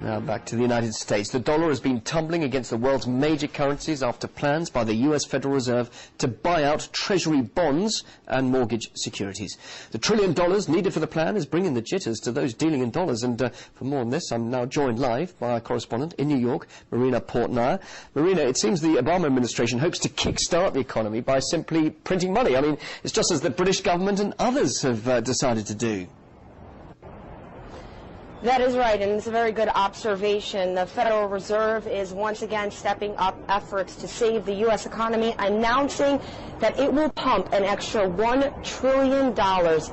Now back to the United States. The dollar has been tumbling against the world's major currencies after plans by the US Federal Reserve to buy out Treasury bonds and mortgage securities. The $1 trillion needed for the plan is bringing the jitters to those dealing in dollars. And for more on this, I'm now joined live by our correspondent in New York, Marina Portnair. Marina, it seems the Obama administration hopes to kickstart the economy by simply printing money. I mean, it's just as the British government and others have decided to do. That is right, and it's a very good observation. The Federal Reserve is once again stepping up efforts to save the U.S. economy, announcing that it will pump an extra $1 trillion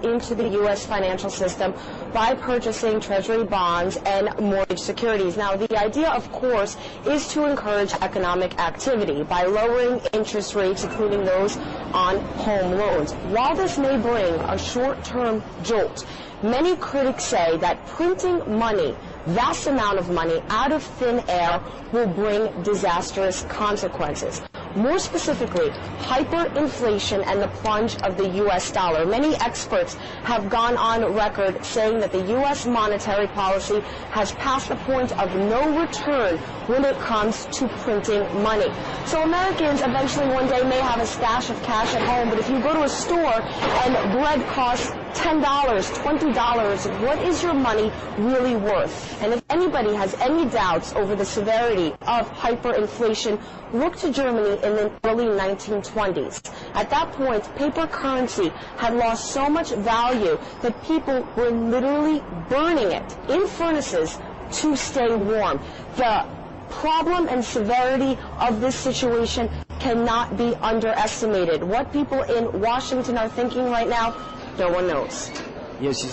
into the U.S. financial system by purchasing Treasury bonds and mortgage securities. Now, the idea, of course, is to encourage economic activity by lowering interest rates, including those on home loans. While this may bring a short-term jolt, many critics say that printing money, vast amount of money, out of thin air will bring disastrous consequences. More specifically, hyperinflation and the plunge of the U.S. dollar. Many experts have gone on record saying that the U.S. monetary policy has passed the point of no return when it comes to printing money. So Americans eventually one day may have a stash of cash at home, but if you go to a store and bread costs $10, $20, what is your money really worth? And if anybody has any doubts over the severity of hyperinflation, look to Germany in the early 1920s. At that point, paper currency had lost so much value that people were literally burning it in furnaces to stay warm. The problem and severity of this situation cannot be underestimated. What people in Washington are thinking right now, no one knows. Yes,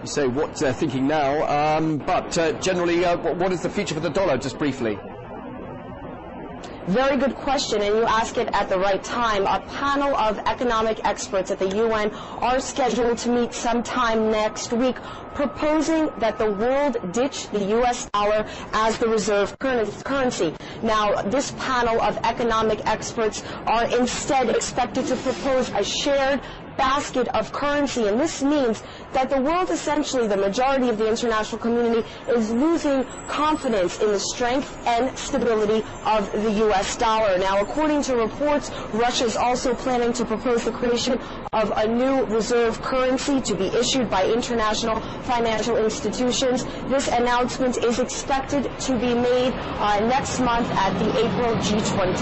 you say what they're thinking now, but generally, what is the future for the dollar, just briefly? Very good question, and you ask it at the right time. A panel of economic experts at the UN are scheduled to meet sometime next week, proposing that the world ditch the U.S. dollar as the reserve currency. Now, this panel of economic experts are instead expected to propose a shared basket of currency, and this means that the world, essentially the majority of the international community, is losing confidence in the strength and stability of the U.S. dollar. Now, according to reports, Russia is also planning to propose the creation of a new reserve currency to be issued by international financial institutions. This announcement is expected to be made next month at the April G20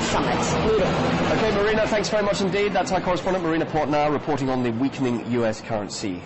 summit meeting. Okay, Marina, thanks very much indeed. That's our correspondent, Marina Portnair, reporting on the weakening U.S. currency.